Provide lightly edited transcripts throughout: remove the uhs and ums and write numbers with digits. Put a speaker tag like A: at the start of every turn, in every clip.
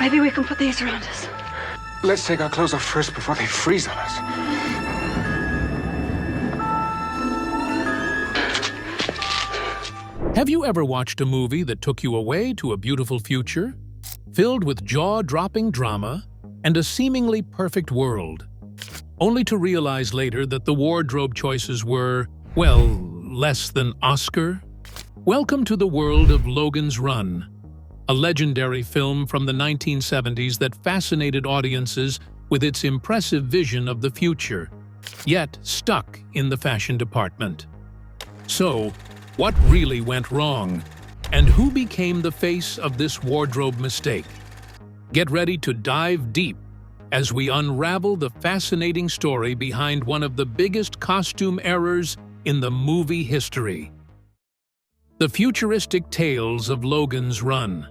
A: Maybe we can put these around us.
B: Let's take our clothes off first before they freeze on us.
C: Have you ever watched a movie that took you away to a beautiful future, filled with jaw-dropping drama and a seemingly perfect world, only to realize later that the wardrobe choices were, well, less than Oscar? Welcome to the world of Logan's Run, a legendary film from the 1970s that fascinated audiences with its impressive vision of the future, yet stuck in the fashion department. So, what really went wrong? And who became the face of this wardrobe mistake? Get ready to dive deep as we unravel the fascinating story behind one of the biggest costume errors in the movie history. The futuristic tales of Logan's Run.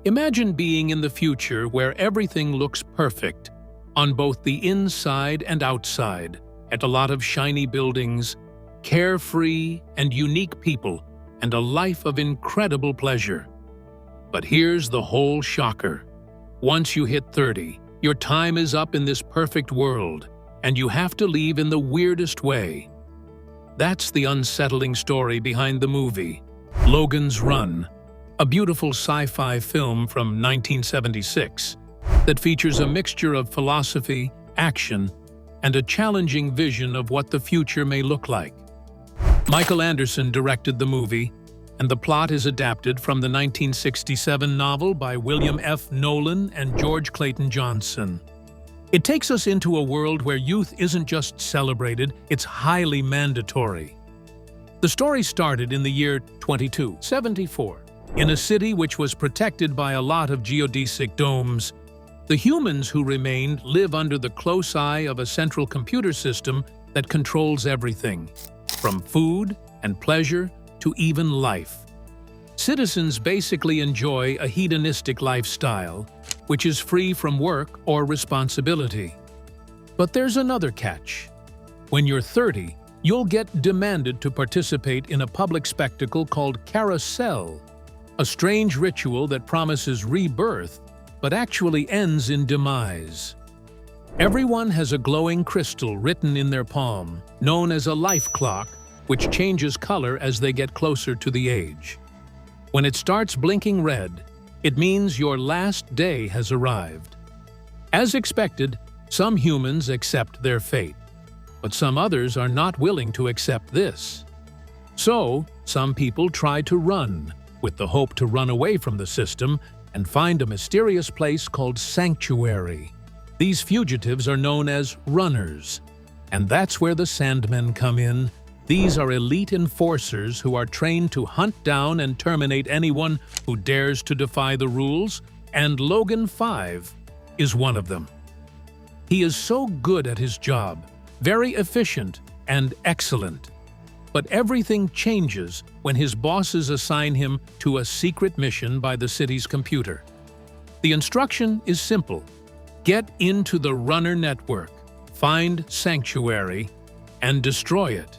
C: Imagine being in the future where everything looks perfect, on both the inside and outside, at a lot of shiny buildings, carefree and unique people, and a life of incredible pleasure. But here's the whole shocker. Once you hit 30, your time is up in this perfect world, and you have to leave in the weirdest way. That's the unsettling story behind the movie, Logan's Run, a beautiful sci-fi film from 1976 that features a mixture of philosophy, action, and a challenging vision of what the future may look like. Michael Anderson directed the movie, and the plot is adapted from the 1967 novel by William F. Nolan and George Clayton Johnson. It takes us into a world where youth isn't just celebrated, it's highly mandatory. The story started in the year 2274, in a city which was protected by a lot of geodesic domes. The humans who remained live under the close eye of a central computer system that controls everything, from food and pleasure to even life. Citizens basically enjoy a hedonistic lifestyle, which is free from work or responsibility. But there's another catch. When you're 30, you'll get demanded to participate in a public spectacle called carousel, a strange ritual that promises rebirth but actually ends in demise. Everyone has a glowing crystal written in their palm, known as a life clock, which changes color as they get closer to the age. When it starts blinking red, it means your last day has arrived. As expected, some humans accept their fate, but some others are not willing to accept this. So, some people try to run, with the hope to run away from the system and find a mysterious place called sanctuary. These fugitives are known as runners, and that's where the Sandmen come in. These are elite enforcers who are trained to hunt down and terminate anyone who dares to defy the rules, and Logan 5 is one of them. He is so good at his job, very efficient and excellent. But everything changes when his bosses assign him to a secret mission by the city's computer. The instruction is simple. Get into the runner network, find sanctuary, and destroy it.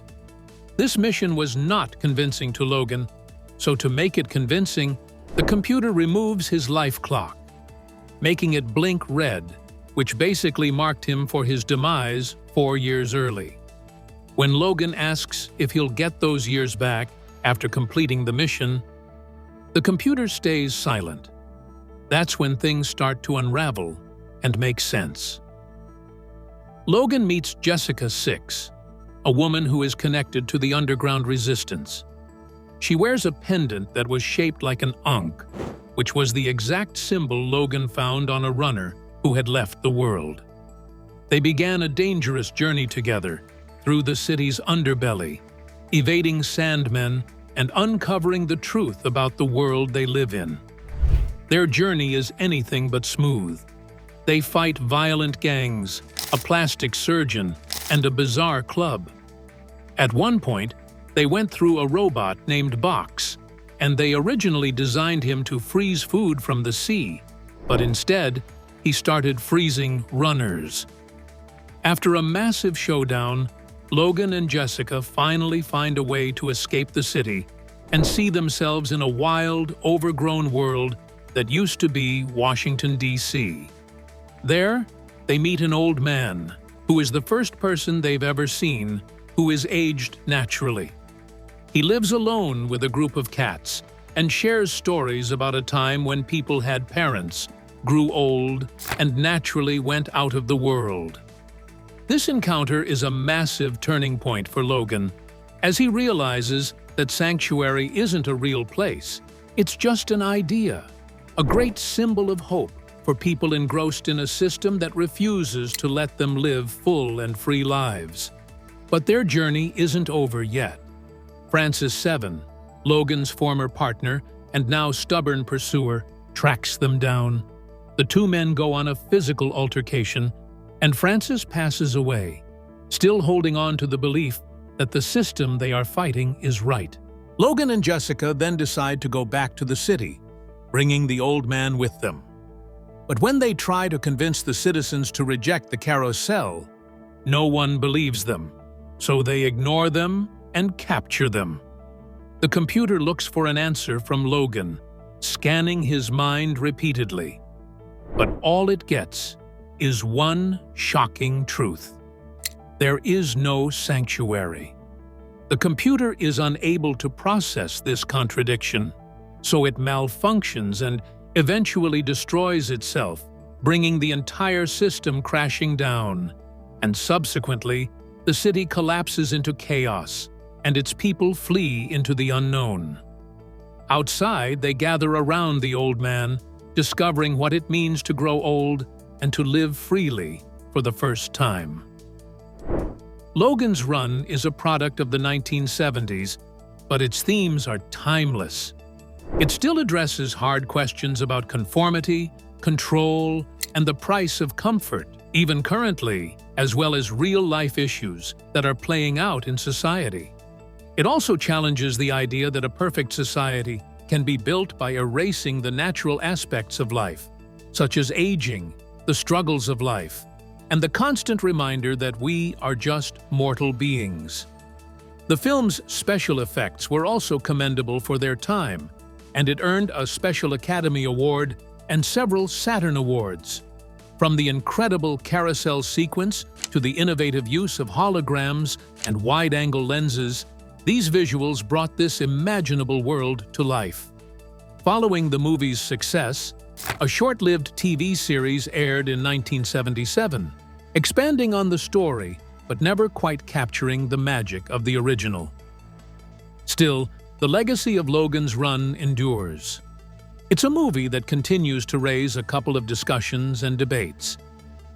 C: This mission was not convincing to Logan, so to make it convincing, the computer removes his life clock, making it blink red, which basically marked him for his demise 4 years early. When Logan asks if he'll get those years back after completing the mission, the computer stays silent. That's when things start to unravel and make sense. Logan meets Jessica 6, a woman who is connected to the underground resistance. She wears a pendant that was shaped like an ankh, which was the exact symbol Logan found on a runner who had left the world. They began a dangerous journey together through the city's underbelly, evading Sandmen and uncovering the truth about the world they live in. Their journey is anything but smooth. They fight violent gangs, a plastic surgeon, and a bizarre club. At one point, they went through a robot named Box, and they originally designed him to freeze food from the sea, but instead, he started freezing runners. After a massive showdown, Logan and Jessica finally find a way to escape the city and see themselves in a wild, overgrown world that used to be Washington, D.C. There, they meet an old man, who is the first person they've ever seen who is aged naturally. He lives alone with a group of cats and shares stories about a time when people had parents, grew old, and naturally went out of the world. This encounter is a massive turning point for Logan, as he realizes that Sanctuary isn't a real place. It's just an idea, a great symbol of hope for people engrossed in a system that refuses to let them live full and free lives. But their journey isn't over yet. Francis Seven, Logan's former partner and now stubborn pursuer, tracks them down. The two men go on a physical altercation, and Francis passes away, still holding on to the belief that the system they are fighting is right. Logan and Jessica then decide to go back to the city, bringing the old man with them. But when they try to convince the citizens to reject the carousel, no one believes them, so they ignore them and capture them. The computer looks for an answer from Logan, scanning his mind repeatedly. But all it gets is one shocking truth. There is no sanctuary. The computer is unable to process this contradiction, so it malfunctions and eventually destroys itself, bringing the entire system crashing down. And subsequently, the city collapses into chaos, and its people flee into the unknown. Outside, they gather around the old man, discovering what it means to grow old and to live freely for the first time. Logan's Run is a product of the 1970s, but its themes are timeless. It still addresses hard questions about conformity, control, and the price of comfort, even currently, as well as real-life issues that are playing out in society. It also challenges the idea that a perfect society can be built by erasing the natural aspects of life, such as aging, the struggles of life, and the constant reminder that we are just mortal beings. The film's special effects were also commendable for their time, and it earned a Special Academy Award and several Saturn Awards. From the incredible carousel sequence to the innovative use of holograms and wide-angle lenses, these visuals brought this imaginable world to life. Following the movie's success, a short-lived TV series aired in 1977, expanding on the story but never quite capturing the magic of the original. Still, the legacy of Logan's Run endures. It's a movie that continues to raise a couple of discussions and debates,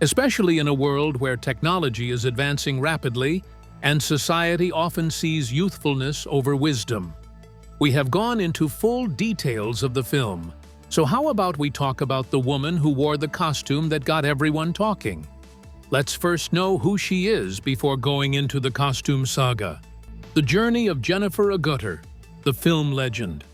C: especially in a world where technology is advancing rapidly and society often sees youthfulness over wisdom. We have gone into full details of the film, so how about we talk about the woman who wore the costume that got everyone talking? Let's first know who she is before going into the costume saga. The journey of Jennifer Agutter, the film legend.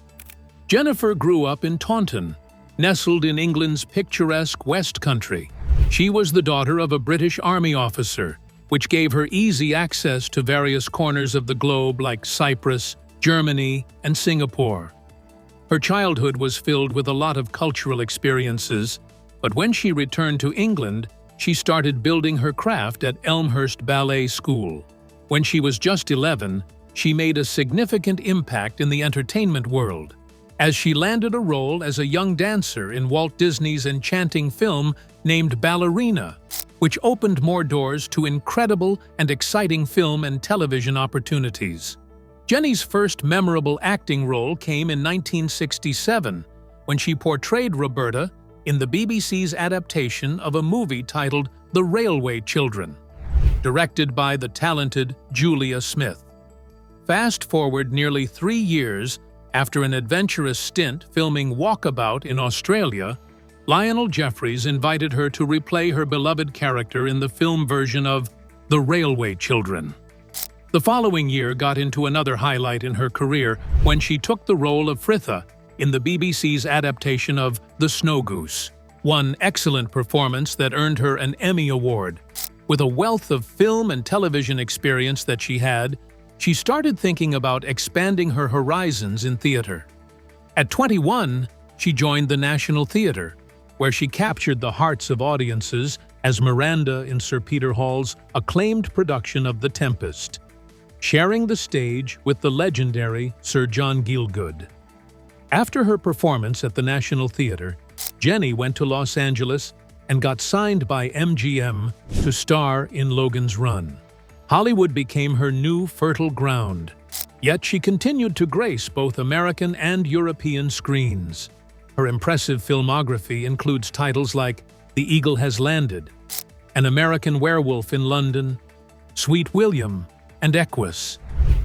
C: Jennifer grew up in Taunton, nestled in England's picturesque West Country. She was the daughter of a British Army officer, which gave her easy access to various corners of the globe like Cyprus, Germany, and Singapore. Her childhood was filled with a lot of cultural experiences, but when she returned to England, she started building her craft at Elmhurst Ballet School. When she was just 11, she made a significant impact in the entertainment world, as she landed a role as a young dancer in Walt Disney's enchanting film named Ballerina, which opened more doors to incredible and exciting film and television opportunities. Jenny's first memorable acting role came in 1967, when she portrayed Roberta in the BBC's adaptation of a movie titled The Railway Children, directed by the talented Julia Smith. Fast forward nearly 3 years after an adventurous stint filming Walkabout in Australia, Lionel Jeffries invited her to replay her beloved character in the film version of The Railway Children. The following year got into another highlight in her career when she took the role of Fritha in the BBC's adaptation of The Snow Goose, one excellent performance that earned her an Emmy Award. With a wealth of film and television experience that she had, she started thinking about expanding her horizons in theater. At 21, she joined the National Theatre, where she captured the hearts of audiences as Miranda in Sir Peter Hall's acclaimed production of The Tempest, sharing the stage with the legendary Sir John Gielgud. After her performance at the National Theatre, Jenny went to Los Angeles and got signed by MGM to star in Logan's Run. Hollywood became her new fertile ground, yet she continued to grace both American and European screens. Her impressive filmography includes titles like The Eagle Has Landed, An American Werewolf in London, Sweet William, and Equus,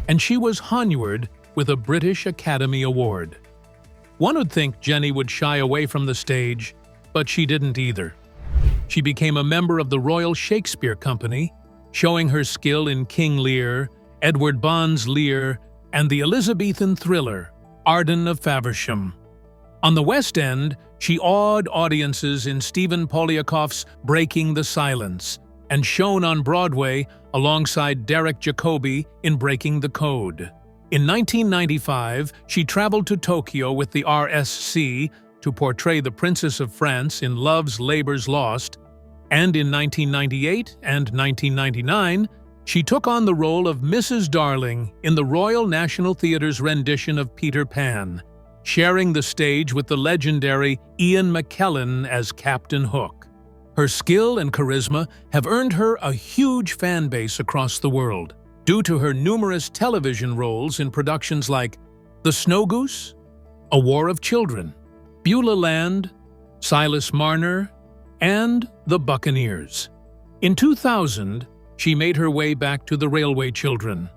C: and she was honored with a British Academy Award. One would think Jenny would shy away from the stage, but she didn't either. She became a member of the Royal Shakespeare Company, showing her skill in King Lear, Edward Bond's Lear, and the Elizabethan thriller, Arden of Faversham. On the West End, she awed audiences in Stephen Poliakoff's Breaking the Silence, and shone on Broadway alongside Derek Jacobi in Breaking the Code. In 1995, she traveled to Tokyo with the RSC to portray the Princess of France in Love's Labour's Lost, and in 1998 and 1999, she took on the role of Mrs. Darling in the Royal National Theatre's rendition of Peter Pan, sharing the stage with the legendary Ian McKellen as Captain Hook. Her skill and charisma have earned her a huge fan base across the world, due to her numerous television roles in productions like The Snow Goose, A War of Children, Beulah Land, Silas Marner, and The Buccaneers. In 2000, she made her way back to The Railway Children,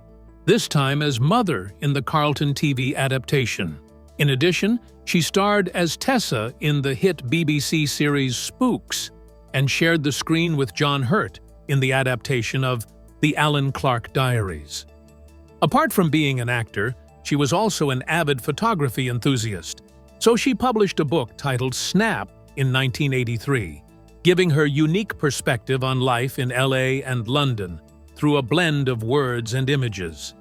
C: this time as Mother in the Carlton TV adaptation. In addition, she starred as Tessa in the hit BBC series Spooks, and shared the screen with John Hurt in the adaptation of The Alan Clark Diaries. Apart from being an actor, she was also an avid photography enthusiast, so she published a book titled Snap in 1983, giving her unique perspective on life in LA and London through a blend of words and images.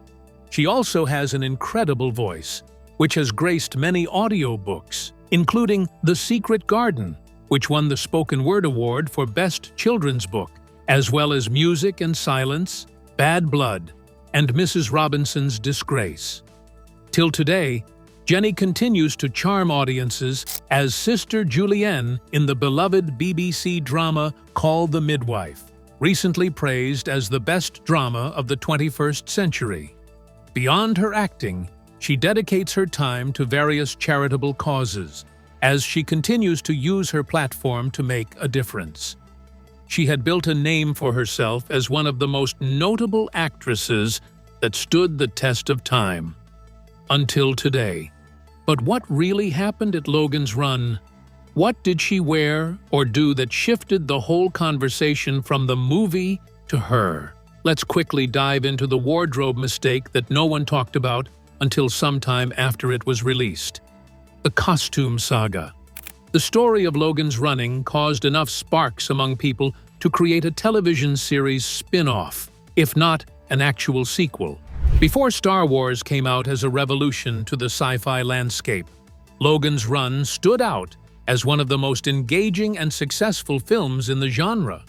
C: She also has an incredible voice, which has graced many audiobooks, including The Secret Garden, which won the Spoken Word Award for Best Children's Book, as well as Music and Silence, Bad Blood, and Mrs. Robinson's Disgrace. Till today, Jenny continues to charm audiences as Sister Julienne in the beloved BBC drama Call the Midwife, recently praised as the best drama of the 21st century. Beyond her acting, she dedicates her time to various charitable causes, as she continues to use her platform to make a difference. She had built a name for herself as one of the most notable actresses that stood the test of time. Until today. But what really happened at Logan's Run? What did she wear or do that shifted the whole conversation from the movie to her? Let's quickly dive into the wardrobe mistake that no one talked about until sometime after it was released. The costume saga. The story of Logan's Running caused enough sparks among people to create a television series spin-off, if not an actual sequel. Before Star Wars came out as a revolution to the sci-fi landscape, Logan's Run stood out as one of the most engaging and successful films in the genre.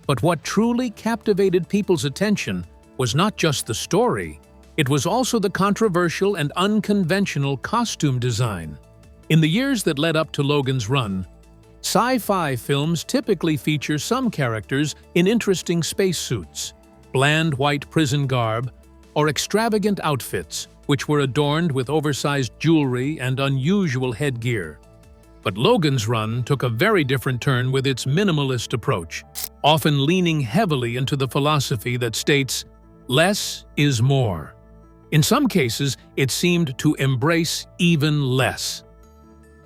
C: But what truly captivated people's attention was not just the story, it was also the controversial and unconventional costume design. In the years that led up to Logan's Run, sci-fi films typically feature some characters in interesting spacesuits, bland white prison garb, or extravagant outfits, which were adorned with oversized jewelry and unusual headgear. But Logan's Run took a very different turn with its minimalist approach, often leaning heavily into the philosophy that states, "Less is more." In some cases, it seemed to embrace even less.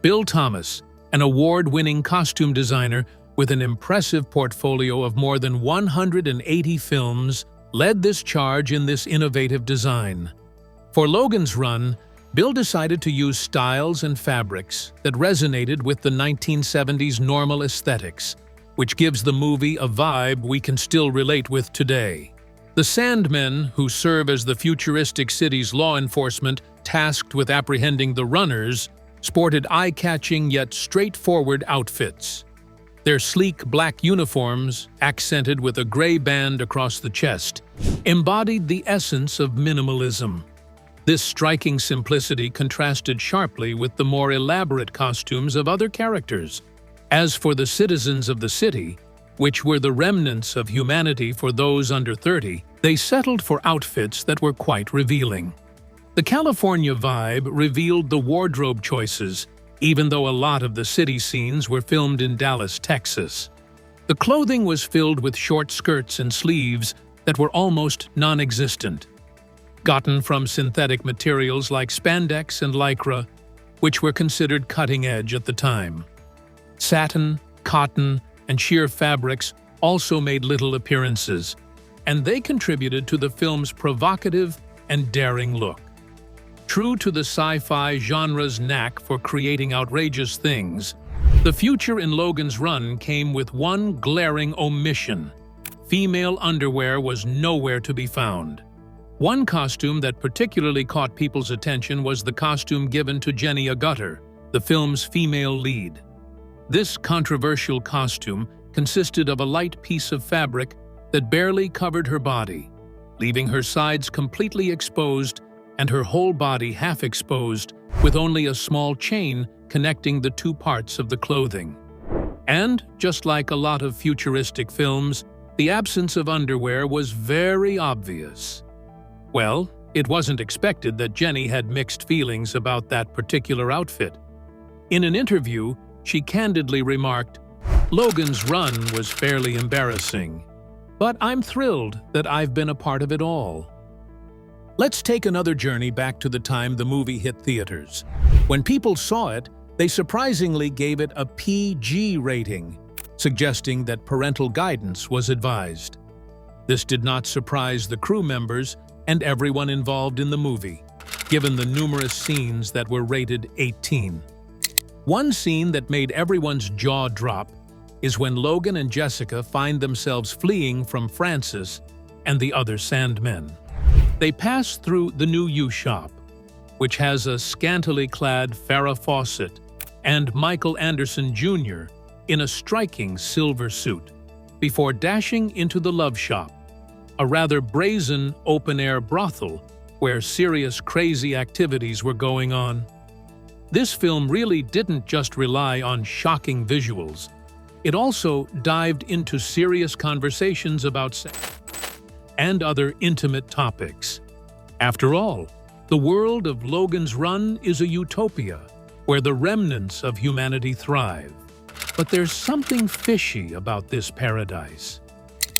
C: Bill Thomas, an award-winning costume designer with an impressive portfolio of more than 180 films, led this charge in this innovative design. For Logan's Run, Bill decided to use styles and fabrics that resonated with the 1970s normal aesthetics, which gives the movie a vibe we can still relate with today. The Sandmen, who serve as the futuristic city's law enforcement tasked with apprehending the runners, sported eye-catching yet straightforward outfits. Their sleek black uniforms, accented with a gray band across the chest, embodied the essence of minimalism. This striking simplicity contrasted sharply with the more elaborate costumes of other characters. As for the citizens of the city, which were the remnants of humanity for those under 30, they settled for outfits that were quite revealing. The California vibe revealed the wardrobe choices, even though a lot of the city scenes were filmed in Dallas, Texas. The clothing was filled with short skirts and sleeves that were almost non-existent, gotten from synthetic materials like spandex and lycra, which were considered cutting-edge at the time. Satin, cotton, and sheer fabrics also made little appearances, and they contributed to the film's provocative and daring look. True to the sci-fi genre's knack for creating outrageous things, the future in Logan's Run came with one glaring omission. Female underwear was nowhere to be found. One costume that particularly caught people's attention was the costume given to Jenny Agutter, the film's female lead. This controversial costume consisted of a light piece of fabric that barely covered her body, leaving her sides completely exposed and her whole body half exposed, with only a small chain connecting the two parts of the clothing. And, just like a lot of futuristic films, the absence of underwear was very obvious. Well, it wasn't expected that Jenny had mixed feelings about that particular outfit. In an interview, she candidly remarked, "Logan's Run was fairly embarrassing, but I'm thrilled that I've been a part of it all." Let's take another journey back to the time the movie hit theaters. When people saw it, they surprisingly gave it a PG rating, suggesting that parental guidance was advised. This did not surprise the crew members and everyone involved in the movie, given the numerous scenes that were rated 18. One scene that made everyone's jaw drop is when Logan and Jessica find themselves fleeing from Francis and the other Sandmen. They pass through the new U-Shop, which has a scantily clad Farrah Fawcett and Michael Anderson Jr. in a striking silver suit, before dashing into the Love Shop, a rather brazen open-air brothel where serious crazy activities were going on. This film really didn't just rely on shocking visuals. It also dived into serious conversations about sex and other intimate topics. After all, the world of Logan's Run is a utopia where the remnants of humanity thrive. But there's something fishy about this paradise.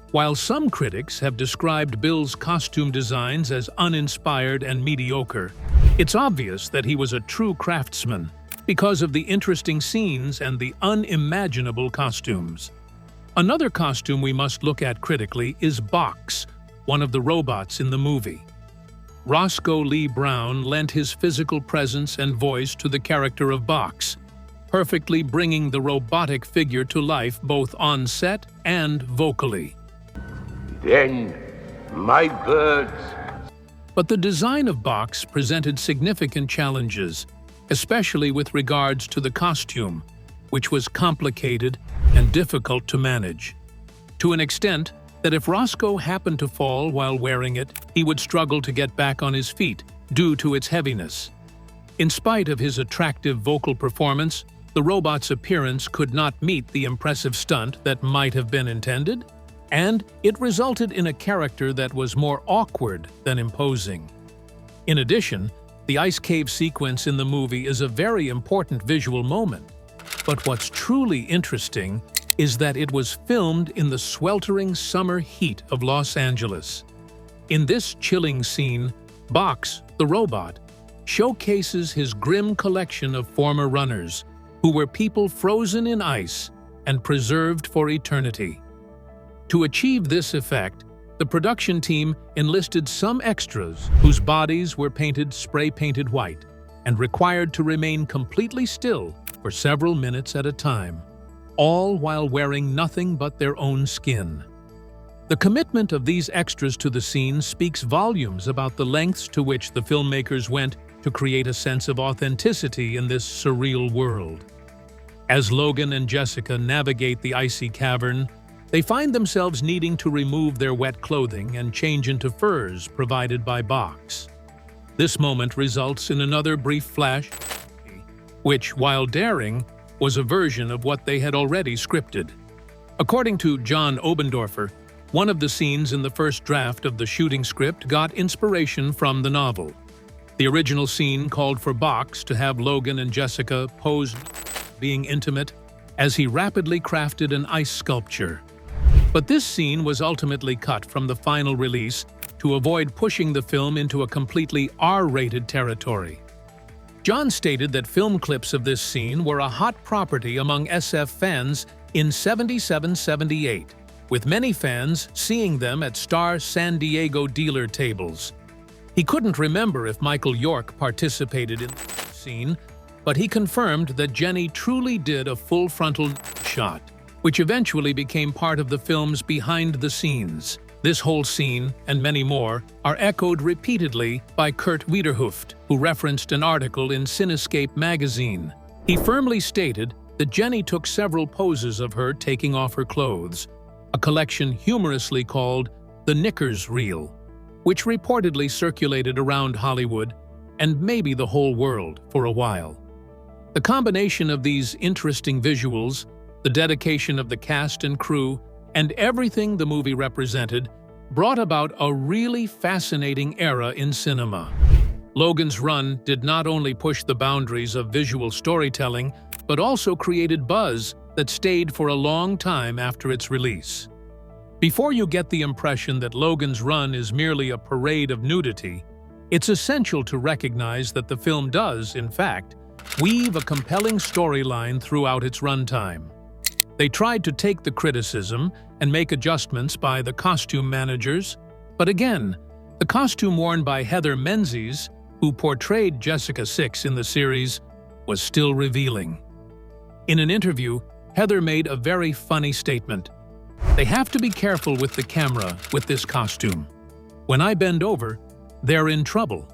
C: While some critics have described Bill's costume designs as uninspired and mediocre, it's obvious that he was a true craftsman because of the interesting scenes and the unimaginable costumes. Another costume we must look at critically is Box, one of the robots in the movie. Roscoe Lee Brown lent his physical presence and voice to the character of Box, perfectly bringing the robotic figure to life both on set and vocally.
A: Then, my birds.
C: But the design of Box presented significant challenges, especially with regards to the costume, which was complicated and difficult to manage. To an extent that if Roscoe happened to fall while wearing it, he would struggle to get back on his feet due to its heaviness. In spite of his attractive vocal performance, the robot's appearance could not meet the impressive stunt that might have been intended, and it resulted in a character that was more awkward than imposing. In addition, the ice cave sequence in the movie is a very important visual moment. But what's truly interesting is that it was filmed in the sweltering summer heat of Los Angeles. In this chilling scene, Box, the robot, showcases his grim collection of former runners, who were people frozen in ice and preserved for eternity. To achieve this effect, the production team enlisted some extras whose bodies were painted spray-painted white and required to remain completely still for several minutes at a time, all while wearing nothing but their own skin. The commitment of these extras to the scene speaks volumes about the lengths to which the filmmakers went to create a sense of authenticity in this surreal world. As Logan and Jessica navigate the icy cavern, they find themselves needing to remove their wet clothing and change into furs provided by Box. This moment results in another brief flash, which, while daring, was a version of what they had already scripted. According to John Obendorfer, one of the scenes in the first draft of the shooting script got inspiration from the novel. The original scene called for Box to have Logan and Jessica pose being intimate as he rapidly crafted an ice sculpture. But this scene was ultimately cut from the final release to avoid pushing the film into a completely R-rated territory. John stated that film clips of this scene were a hot property among SF fans in 77-78, with many fans seeing them at Star San Diego dealer tables. He couldn't remember if Michael York participated in the scene, but he confirmed that Jenny truly did a full frontal shot, which eventually became part of the film's behind the scenes. This whole scene, and many more, are echoed repeatedly by Kurt Wiederhooft, who referenced an article in Cinescape magazine. He firmly stated that Jenny took several poses of her taking off her clothes, a collection humorously called the Knickers Reel, which reportedly circulated around Hollywood and maybe the whole world for a while. The combination of these interesting visuals, the dedication of the cast and crew, and everything the movie represented brought about a really fascinating era in cinema. Logan's Run did not only push the boundaries of visual storytelling, but also created buzz that stayed for a long time after its release. Before you get the impression that Logan's Run is merely a parade of nudity, it's essential to recognize that the film does, in fact, weave a compelling storyline throughout its runtime. They tried to take the criticism and make adjustments by the costume managers, but again, the costume worn by Heather Menzies, who portrayed Jessica 6 in the series, was still revealing. In an interview, Heather made a very funny statement. "They have to be careful with the camera with this costume. When I bend over, they're in trouble."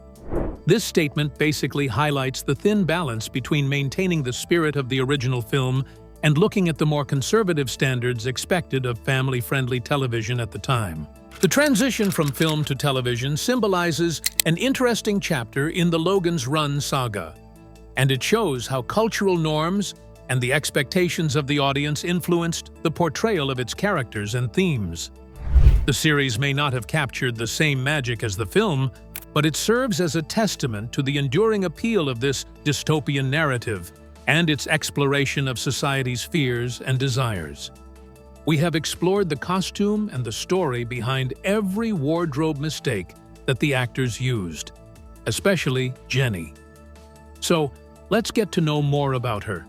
C: This statement basically highlights the thin balance between maintaining the spirit of the original film and looking at the more conservative standards expected of family-friendly television at the time. The transition from film to television symbolizes an interesting chapter in the Logan's Run saga, and it shows how cultural norms and the expectations of the audience influenced the portrayal of its characters and themes. The series may not have captured the same magic as the film, but it serves as a testament to the enduring appeal of this dystopian narrative and its exploration of society's fears and desires. We have explored the costume and the story behind every wardrobe mistake that the actors used, especially Jenny. So, let's get to know more about her,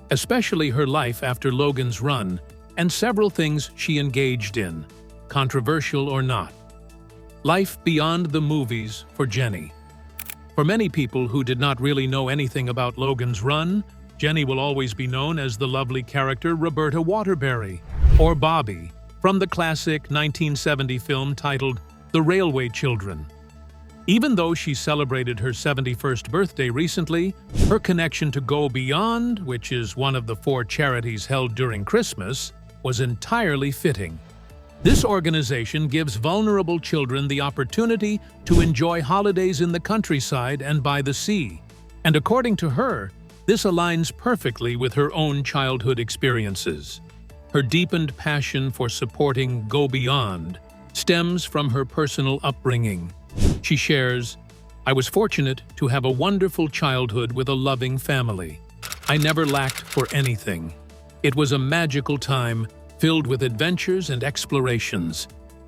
C: especially her life after Logan's Run and several things she engaged in, controversial or not. Life beyond the movies for Jenny. For many people who did not really know anything about Logan's Run, Jenny will always be known as the lovely character Roberta Waterbury, or Bobby, from the classic 1970 film titled The Railway Children. Even though she celebrated her 71st birthday recently, her connection to Go Beyond, which is one of the 4 charities held during Christmas, was entirely fitting. This organization gives vulnerable children the opportunity to enjoy holidays in the countryside and by the sea, and according to her, this aligns perfectly with her own childhood experiences. Her deepened passion for supporting Go Beyond stems from her personal upbringing. She shares, "I was fortunate to have a wonderful childhood with a loving family. I never lacked for anything. It was a magical time filled with adventures and explorations.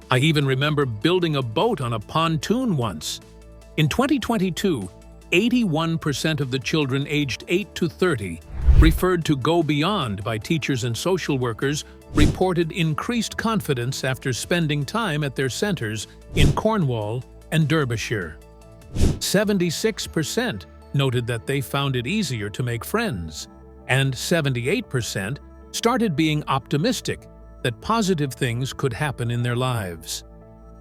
C: I even remember building a boat on a pontoon once." In 2022, 81% of the children aged 8 to 30 referred to Go Beyond by teachers and social workers reported increased confidence after spending time at their centers in Cornwall and Derbyshire. 76% noted that they found it easier to make friends, and 78% started being optimistic that positive things could happen in their lives.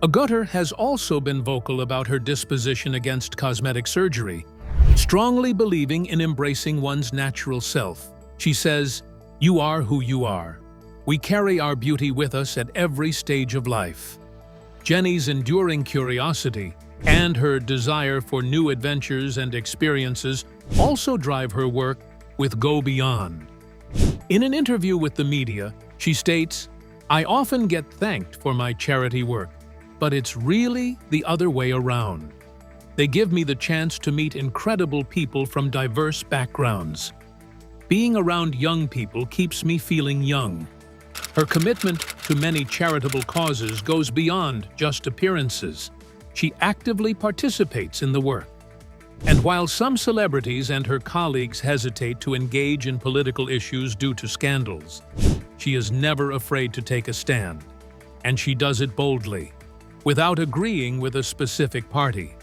C: Agutter has also been vocal about her disposition against cosmetic surgery. strongly believing in embracing one's natural self. She says, "You are who you are. We carry our beauty with us at every stage of life." Jenny's enduring curiosity and her desire for new adventures and experiences also drive her work with Go Beyond. In an interview with the media, she states, "I often get thanked for my charity work, but it's really the other way around. They give me the chance to meet incredible people from diverse backgrounds. Being around young people keeps me feeling young." Her commitment to many charitable causes goes beyond just appearances. She actively participates in the work. And while some celebrities and her colleagues hesitate to engage in political issues due to scandals, she is never afraid to take a stand. And she does it boldly, without agreeing with a specific party.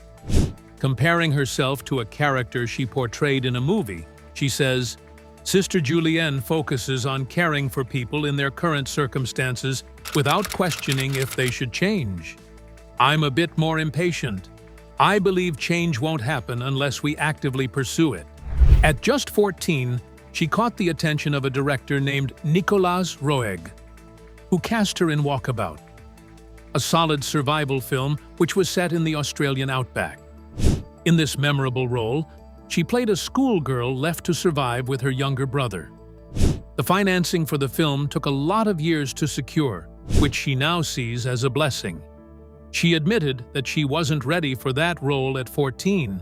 C: Comparing herself to a character she portrayed in a movie, she says, "Sister Julienne focuses on caring for people in their current circumstances without questioning if they should change. I'm a bit more impatient. I believe change won't happen unless we actively pursue it." At just 14, she caught the attention of a director named Nicolas Roeg, who cast her in Walkabout, a solid survival film which was set in the Australian outback. In this memorable role, she played a schoolgirl left to survive with her younger brother. The financing for the film took a lot of years to secure, which she now sees as a blessing. She admitted that she wasn't ready for that role at 14.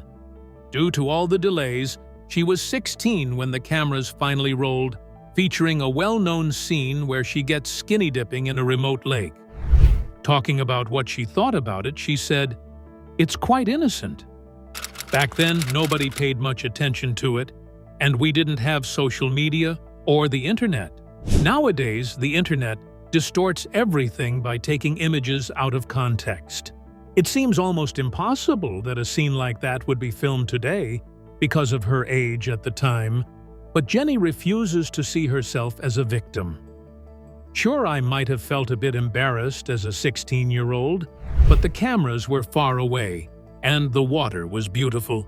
C: Due to all the delays, she was 16 when the cameras finally rolled, featuring a well-known scene where she gets skinny dipping in a remote lake. Talking about what she thought about it, she said, "It's quite innocent. Back then, nobody paid much attention to it, and we didn't have social media or the internet. Nowadays, the internet distorts everything by taking images out of context. It seems almost impossible that a scene like that would be filmed today because of her age at the time, but Jenny refuses to see herself as a victim. Sure, I might have felt a bit embarrassed as a 16-year-old, but the cameras were far away, and the water was beautiful.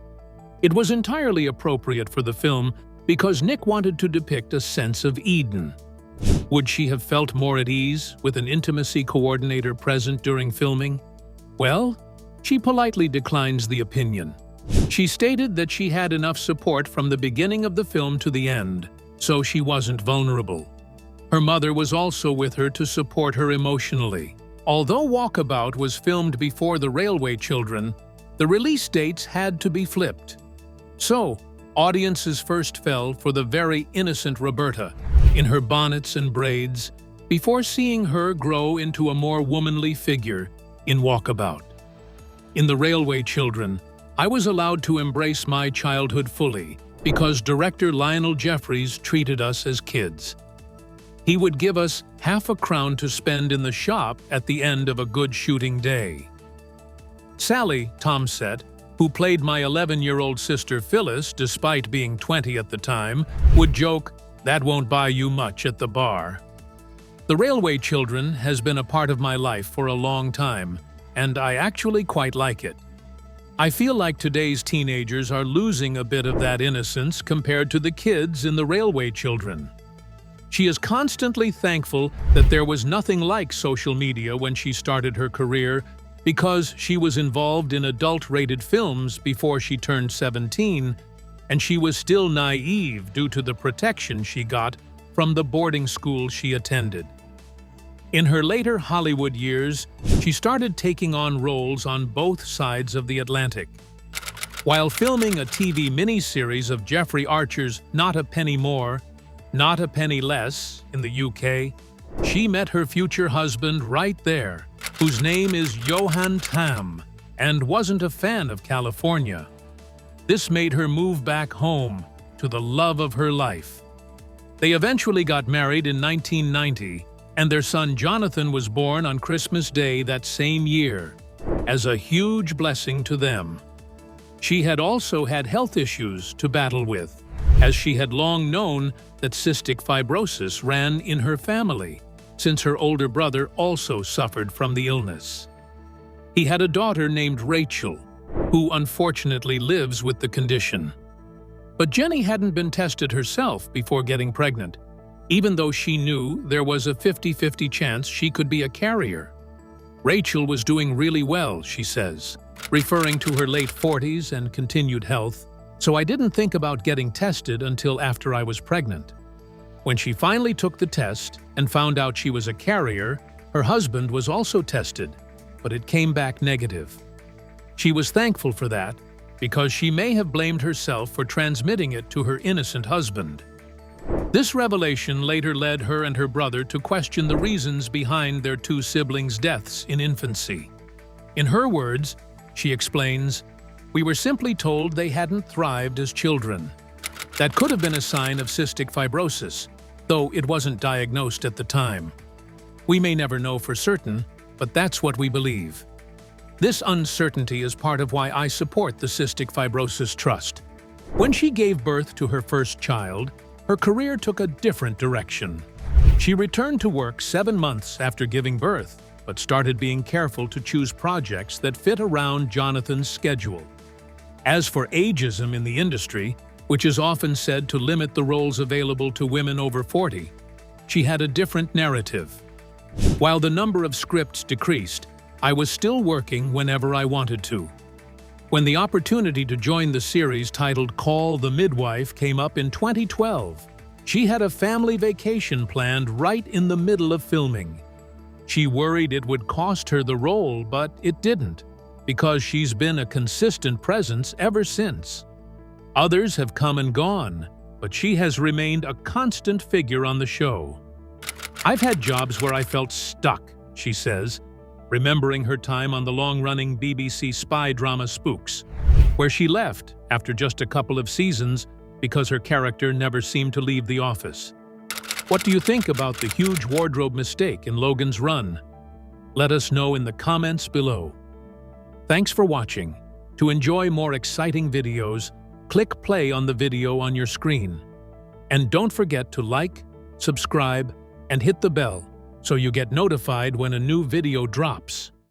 C: It was entirely appropriate for the film because Nick wanted to depict a sense of Eden. Would she have felt more at ease with an intimacy coordinator present during filming? Well, she politely declines the opinion. She stated that she had enough support from the beginning of the film to the end, so she wasn't vulnerable. Her mother was also with her to support her emotionally. Although Walkabout was filmed before The Railway Children, the release dates had to be flipped. So, audiences first fell for the very innocent Roberta, in her bonnets and braids, before seeing her grow into a more womanly figure in Walkabout. In The Railway Children, I was allowed to embrace my childhood fully because director Lionel Jeffries treated us as kids. He would give us half a crown to spend in the shop at the end of a good shooting day. Sally Tomset, who played my 11-year-old sister Phyllis despite being 20 at the time, would joke, "That won't buy you much at the bar." The Railway Children has been a part of my life for a long time, and I actually quite like it. I feel like today's teenagers are losing a bit of that innocence compared to the kids in The Railway Children. She is constantly thankful that there was nothing like social media when she started her career because she was involved in adult-rated films before she turned 17, and she was still naive due to the protection she got from the boarding school she attended. In her later Hollywood years, she started taking on roles on both sides of the Atlantic. While filming a TV miniseries of Jeffrey Archer's Not a Penny More, Not a Penny Less in the UK, she met her future husband right there, whose name is Johan Tam, and wasn't a fan of California. This made her move back home to the love of her life. They eventually got married in 1990, and their son Jonathan was born on Christmas Day that same year, as a huge blessing to them. She had also had health issues to battle with, as she had long known that cystic fibrosis ran in her family, since her older brother also suffered from the illness. He had a daughter named Rachel, who unfortunately lives with the condition. But Jenny hadn't been tested herself before getting pregnant, even though she knew there was a 50-50 chance she could be a carrier. Rachel was doing really well, she says, referring to her late 40s and continued health, so I didn't think about getting tested until after I was pregnant. When she finally took the test and found out she was a carrier, her husband was also tested, but it came back negative. She was thankful for that because she may have blamed herself for transmitting it to her innocent husband. This revelation later led her and her brother to question the reasons behind their two siblings' deaths in infancy. In her words, she explains, "We were simply told they hadn't thrived as children. That could have been a sign of cystic fibrosis, though it wasn't diagnosed at the time. We may never know for certain, but that's what we believe." This uncertainty is part of why I support the Cystic Fibrosis Trust. When she gave birth to her first child, her career took a different direction. She returned to work 7 months after giving birth, but started being careful to choose projects that fit around Jonathan's schedule. As for ageism in the industry, which is often said to limit the roles available to women over 40, she had a different narrative. While the number of scripts decreased, I was still working whenever I wanted to. When the opportunity to join the series titled Call the Midwife came up in 2012, she had a family vacation planned right in the middle of filming. She worried it would cost her the role, but it didn't, because she's been a consistent presence ever since. Others have come and gone, but she has remained a constant figure on the show. "I've had jobs where I felt stuck," she says, remembering her time on the long-running BBC spy drama Spooks, where she left after just a couple of seasons because her character never seemed to leave the office. What do you think about the huge wardrobe mistake in Logan's run? Let us know in the comments below. Thanks for watching. To enjoy more exciting videos, click play on the video on your screen. And don't forget to like, subscribe, and hit the bell so you get notified when a new video drops.